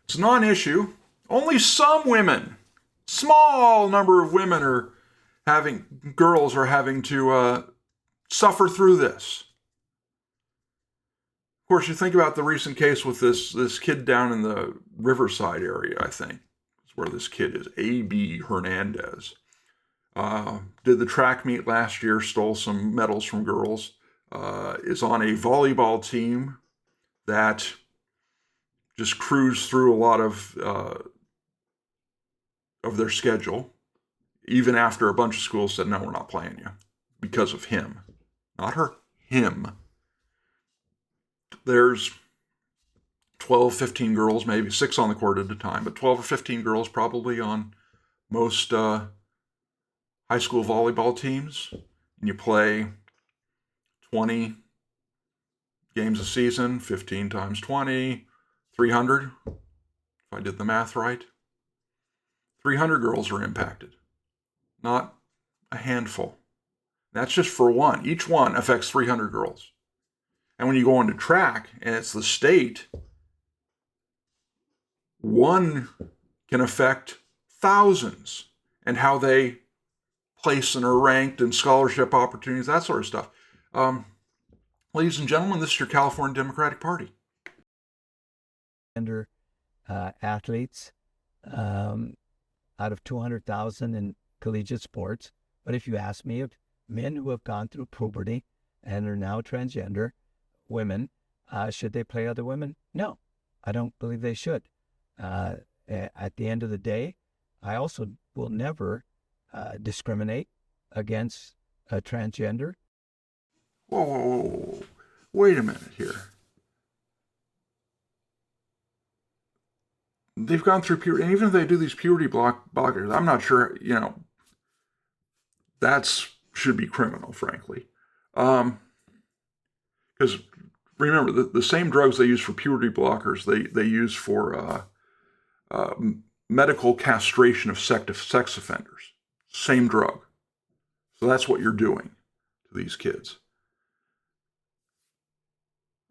It's a non-issue. Only some women, small number of women girls are having to suffer through this. Of course, you think about the recent case with this kid down in the Riverside area, I think, is where this kid is, A.B. Hernandez. Did the track meet last year, stole some medals from girls, is on a volleyball team that just cruised through a lot of their schedule, even after a bunch of schools said, no, we're not playing you, because of him. Not her, him. There's 12, 15 girls, maybe 6 on the court at a time, but 12 or 15 girls probably on most high school volleyball teams. And you play 20 games a season, 15 times 20, 300, if I did the math right. 300 girls are impacted, not a handful. That's just for one. Each one affects 300 girls. And when you go into track, and it's the state, one can affect thousands, and how they place and are ranked and scholarship opportunities, that sort of stuff. Ladies and gentlemen, this is your California Democratic Party. Athletes out of 200,000 in collegiate sports. But if you ask me, if men who have gone through puberty and are now transgender women, should they play other women? No, I don't believe they should. At the end of the day, I also will never discriminate against a transgender. Whoa. Wait a minute here. They've gone through puberty, and even if they do these puberty blockers, I'm not sure, that should be criminal, frankly. Because remember, the same drugs they use for puberty blockers, they use for medical castration of sex offenders. Same drug. So that's what you're doing to these kids.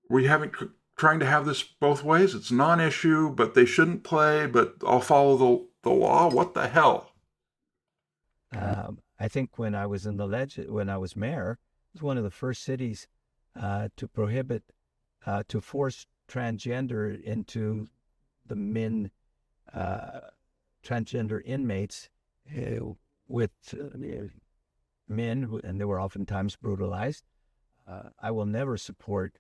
We haven't trying to have this both ways. It's non-issue, but they shouldn't play, but I'll follow the law. What the hell? I think when I was when I was mayor, it was one of the first cities to prohibit, to force transgender into the transgender inmates with men, and they were oftentimes brutalized. I will never support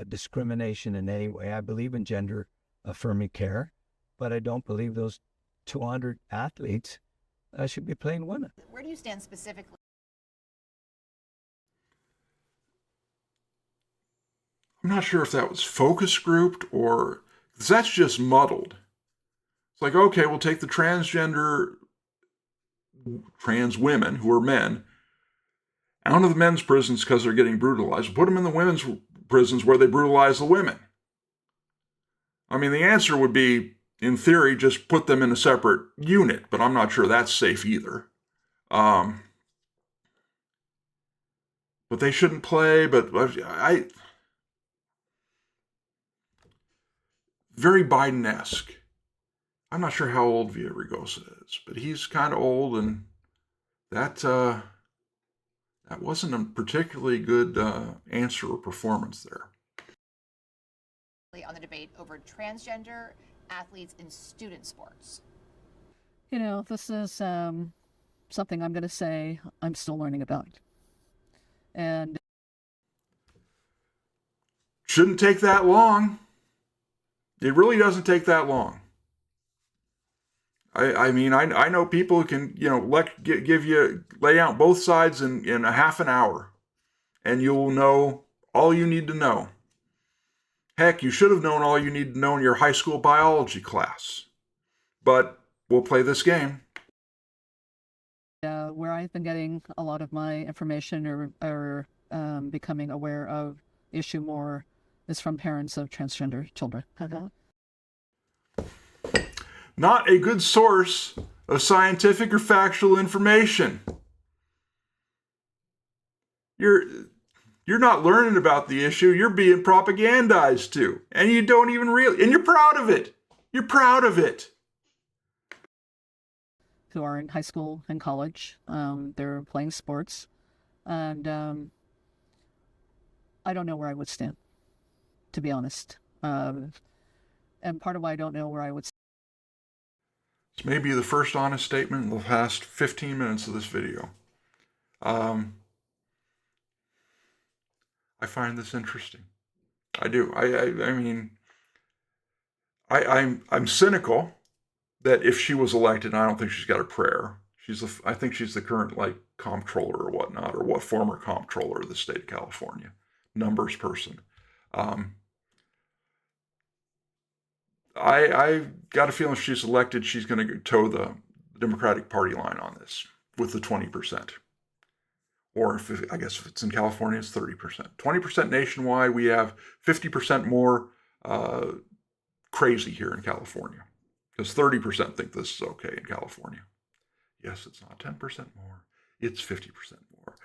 discrimination in any way. I believe in gender affirming care, but I don't believe those 200 athletes should be playing women. Where do you stand specifically? I'm not sure if that was focus grouped or, because that's just muddled. It's like, okay, we'll take the trans women who are men out of the men's prisons because they're getting brutalized. We'll put them in the women's prisons where they brutalize the women. I mean, the answer would be, in theory, just put them in a separate unit, but I'm not sure that's safe either. But they shouldn't play, but very Biden-esque. I'm not sure how old Villaraigosa is, but he's kind of old, and that wasn't a particularly good answer or performance there. On the debate over transgender athletes in student sports. This is something I'm going to say I'm still learning about. And shouldn't take that long. It really doesn't take that long. I mean, I know people who can, lay out both sides in a half an hour, and you'll know all you need to know. Heck, you should have known all you need to know in your high school biology class. But we'll play this game. Where I've been getting a lot of my information or becoming aware of the issue more is from parents of transgender children. Not a good source of scientific or factual information. You're not learning about the issue. You're being propagandized to, and you don't even and you're proud of it. You're proud of it. who are in high school and college. They're playing sports, and I don't know where I would stand, to be honest. And part of why I don't know where I would stand. It's maybe the first honest statement in the past 15 minutes of this video. I find this interesting. I do. I mean, I'm cynical that if she was elected, and I don't think she's got a prayer. I think she's the current comptroller or whatnot, or what former comptroller of the state of California, numbers person. I got a feeling if she's elected, she's going to toe the Democratic Party line on this with the 20%. Or I guess if it's in California, it's 30%. 20% nationwide. We have 50% more crazy here in California, because 30% think this is okay in California. Yes, it's not 10% more. It's 50% more.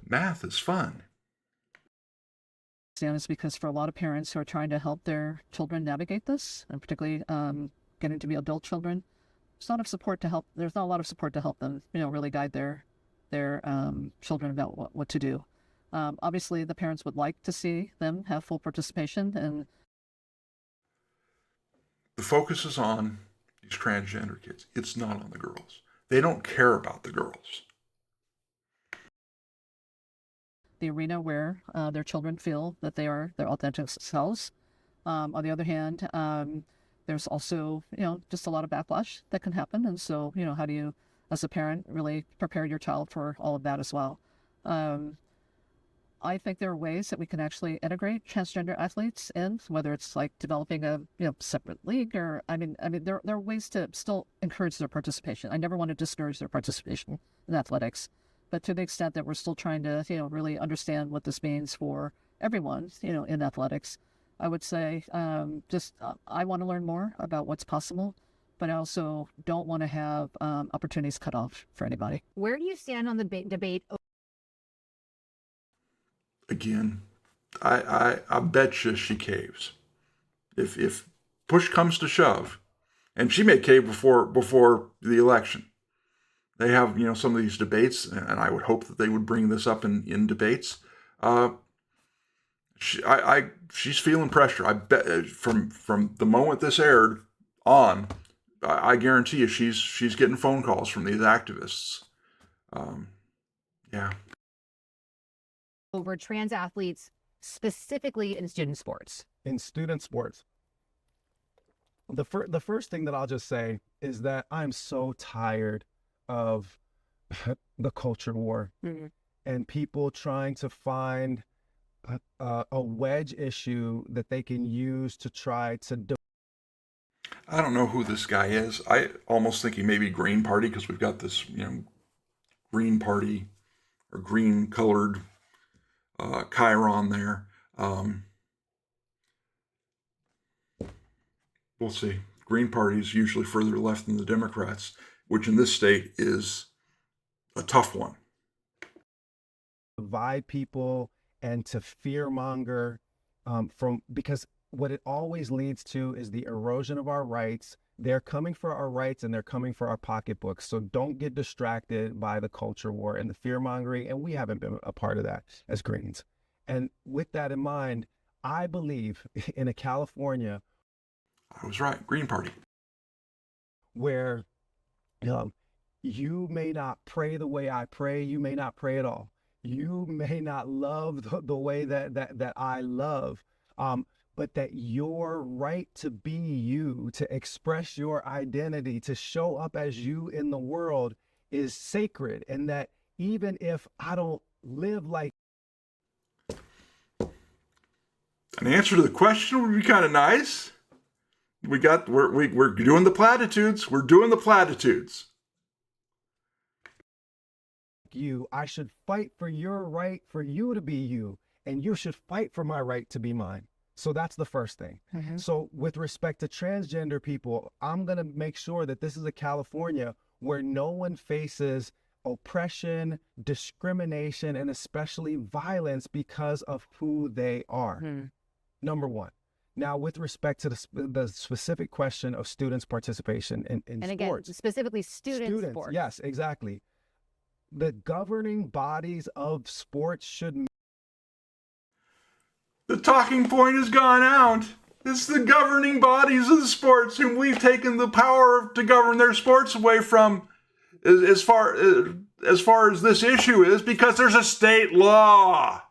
Math is fun. Is because for a lot of parents who are trying to help their children navigate this, and particularly getting to be adult children, there's not a lot of support to help them, really guide their children about what to do. Obviously, the parents would like to see them have full participation, and the focus is on these transgender kids. It's not on the girls. They don't care about the girls. the arena where their children feel that they are their authentic selves. On the other hand, there's also, just a lot of backlash that can happen. And so, how do you, as a parent, really prepare your child for all of that as well? I think there are ways that we can actually integrate transgender athletes in, whether it's like developing a separate league, or there are ways to still encourage their participation. I never want to discourage their participation in athletics, but to the extent that we're still trying to really understand what this means for everyone in athletics, I would say I want to learn more about what's possible, but I also don't want to have opportunities cut off for anybody. Where do you stand on the debate? Again, I bet you she caves. If push comes to shove, and she may cave before the election. They have some of these debates, and I would hope that they would bring this up in debates. She's feeling pressure. I bet from the moment this aired on, I guarantee you she's getting phone calls from these activists. Yeah. Over trans athletes, specifically in student sports. In student sports, the first thing that I'll just say is that I'm so tired of the culture war and people trying to find a wedge issue that they can use to try to do. I don't know who this guy is. I almost think he may be Green Party, because we've got this, Green Party or green colored Chiron there. We'll see. Green Party is usually further left than the Democrats, which in this state is a tough one. Divide people and to fearmonger because what it always leads to is the erosion of our rights. They're coming for our rights and they're coming for our pocketbooks. So don't get distracted by the culture war and the fearmongering. And we haven't been a part of that as Greens. And with that in mind, I believe in a California. I was right. Green Party. Where you may not pray the way I pray. You may not pray at all. You may not love the way that I love. But that your right to be you, to express your identity, to show up as you in the world is sacred. And that even if I don't live like... An answer to the question would be kind of nice. We're doing the platitudes. We're doing the platitudes. You, I should fight for your right for you to be you, and you should fight for my right to be mine. So that's the first thing. So with respect to transgender people, I'm going to make sure that this is a California where no one faces oppression, discrimination, and especially violence because of who they are. Number one. Now, with respect to the specific question of students' participation in And sports. again, specifically student sports. Yes, exactly. The governing bodies of sports should. The talking point has gone out. It's the governing bodies of the sports whom we've taken the power to govern their sports away from, as far as this issue is, because there's a state law.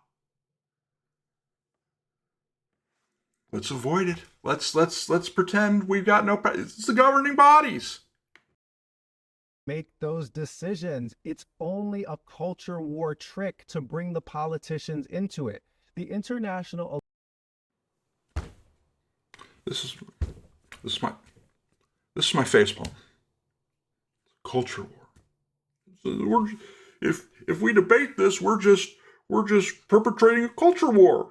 Let's avoid it. Let's pretend we've got no. It's the governing bodies. Make those decisions. It's only a culture war trick to bring the politicians into it. The international. This is my facepalm. Culture war. If we debate this, we're just perpetrating a culture war.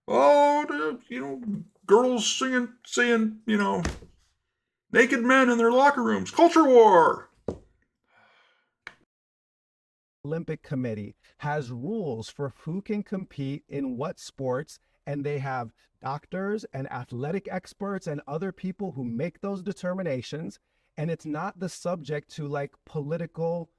Oh, girls saying, naked men in their locker rooms. Culture war. Olympic Committee has rules for who can compete in what sports, and they have doctors and athletic experts and other people who make those determinations, and it's not the subject to like political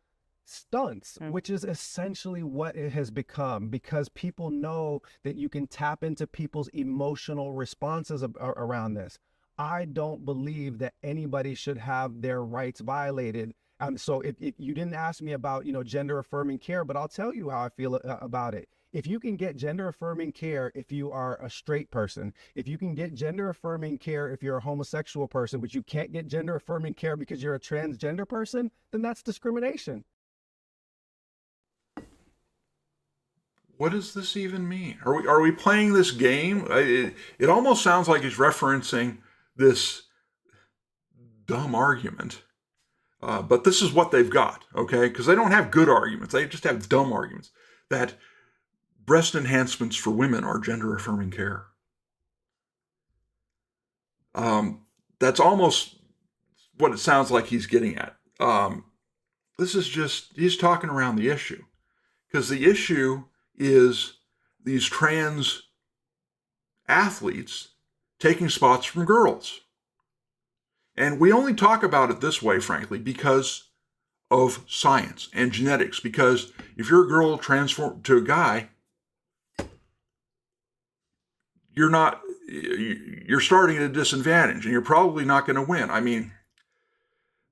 stunts, which is essentially what it has become, because people know that you can tap into people's emotional responses around this. I don't believe that anybody should have their rights violated. So if you didn't ask me about, gender affirming care, but I'll tell you how I feel about it. If you can get gender affirming care if you are a straight person, if you can get gender affirming care if you're a homosexual person, but you can't get gender affirming care because you're a transgender person, then that's discrimination. What does this even mean? Are we playing this game? It almost sounds like he's referencing this dumb argument. But this is what they've got, okay? Because they don't have good arguments. They just have dumb arguments. That breast enhancements for women are gender affirming care. That's almost what it sounds like he's getting at. This is just, he's talking around the issue. Because the issue is these trans athletes taking spots from girls. And we only talk about it this way, frankly, because of science and genetics. Because if you're a girl transformed to a guy, you're starting at a disadvantage and you're probably not going to win. I mean,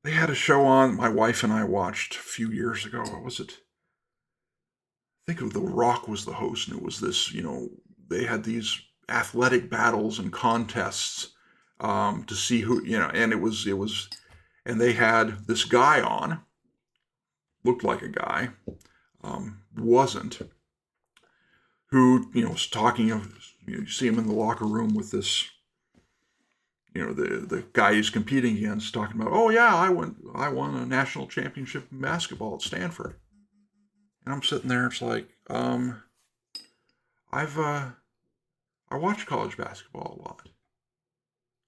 they had a show on my wife and I watched a few years ago. What was it? I think The Rock was the host, and it was this, they had these athletic battles and contests to see who, and it was, and they had this guy on, looked like a guy, wasn't, who, was talking of, you see him in the locker room with this, the guy he's competing against talking about, oh yeah, I won a national championship in basketball at Stanford. And I'm sitting there, it's like, I watch college basketball a lot.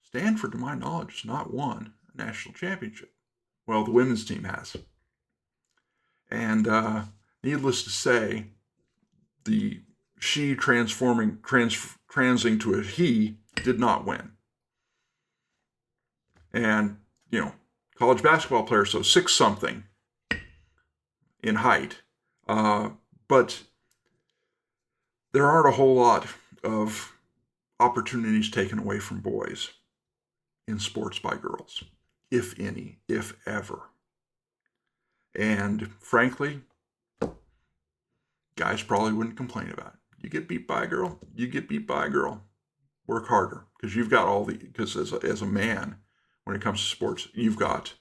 Stanford, to my knowledge, has not won a national championship. Well, the women's team has. And needless to say, the she transing to a he did not win. And, college basketball players, so 6-something in height. But there aren't a whole lot of opportunities taken away from boys in sports by girls, if any, if ever. And frankly, guys probably wouldn't complain about it. You get beat by a girl, you get beat by a girl. Work harder, because you've got because as a man, when it comes to sports, you've got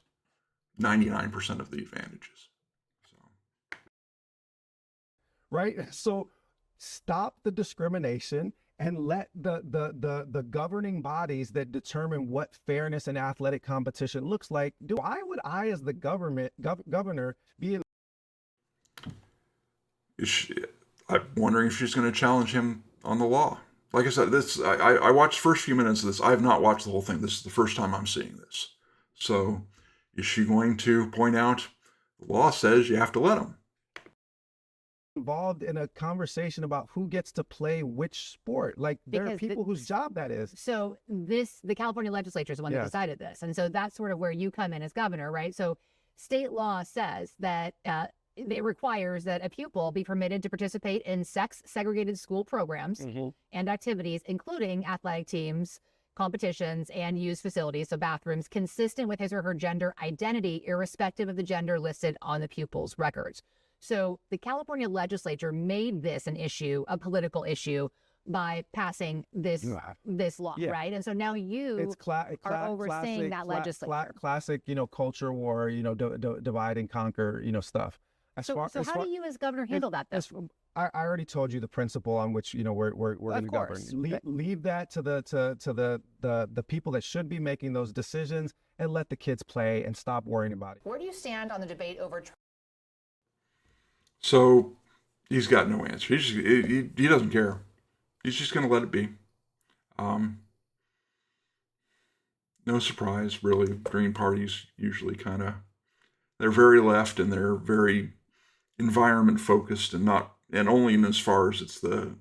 99% of the advantages. Right? So stop the discrimination and let the governing bodies that determine what fairness in athletic competition looks like. Why would I, as the governor, be? I'm wondering if she's going to challenge him on the law. Like I said, I watched the first few minutes of this. I have not watched the whole thing. This is the first time I'm seeing this. So is she going to point out the law says you have to let him? involved in a conversation about who gets to play which sport. Like, there are Because people whose job that is. So the California legislature is the one that Yes. decided this. And so that's sort of where you come in as governor, right? So state law says that it requires that a pupil be permitted to participate in sex-segregated school programs and activities, including athletic teams, competitions, and use facilities, so bathrooms, consistent with his or her gender identity, irrespective of the gender listed on the pupil's records. So the California legislature made this an issue, a political issue, by passing this law, Yeah. right? And so now you are overseeing that legislature. Classic, culture war, divide and conquer, stuff. So how do you as governor handle that, though? I already told you the principle on which we're going to govern. Leave that to the people that should be making those decisions, and let the kids play and stop worrying about it. Where do you stand on the debate over? So he's got no answer. He doesn't care. He's just going to let it be. No surprise, really. Green parties usually they're very left, and they're very environment focused, and only in as far as it's the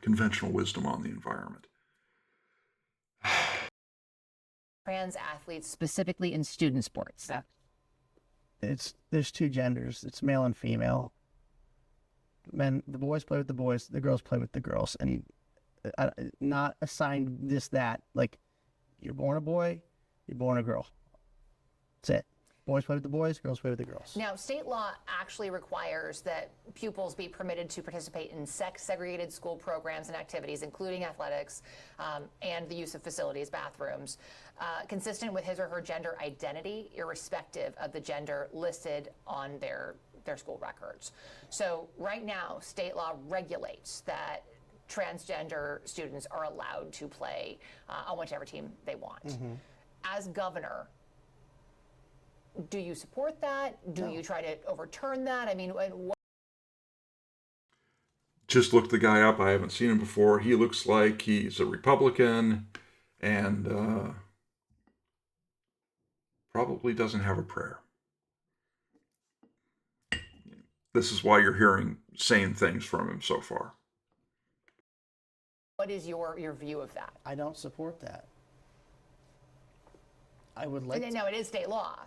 conventional wisdom on the environment. Trans athletes, specifically in student sports. There's two genders. It's male and female. The boys play with the boys, the girls play with the girls, and not assigned that. Like, you're born a boy, you're born a girl. That's it. Boys play with the boys, girls play with the girls. Now, state law actually requires that pupils be permitted to participate in sex-segregated school programs and activities, including athletics and the use of facilities, bathrooms, consistent with his or her gender identity, irrespective of the gender listed on their school records. So right now, state law regulates that transgender students are allowed to play on whichever team they want. As governor, do you support that? Do you try to overturn that? I mean, Just looked the guy up. I haven't seen him before. He looks like he's a Republican, and probably doesn't have a prayer. This is why you're hearing sane things from him so far. what is your view of that? I don't support that. I would like No, it is state law.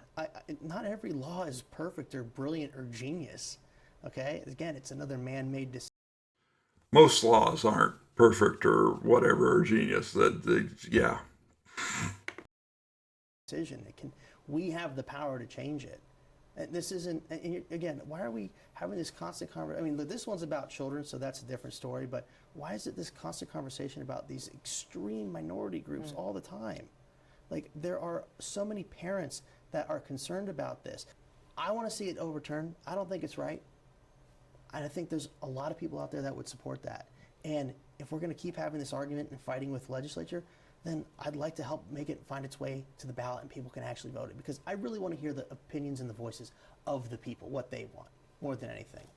Not every law is perfect or brilliant or genius. Okay? Again, it's another man-made decision. Most laws aren't perfect or whatever or genius. Yeah. We have the power to change it. And this isn't, again, why are we having this constant conversation? I mean, this one's about children, so that's a different story, but why is it this constant conversation about these extreme minority groups all the time? Like, there are so many parents that are concerned about this. I want to see it overturned. I don't think it's right. And I think there's a lot of people out there that would support that. And if we're going to keep having this argument and fighting with the legislature, then I'd like to help make it find its way to the ballot and people can actually vote it. Because I really want to hear the opinions and the voices of the people, what they want, more than anything.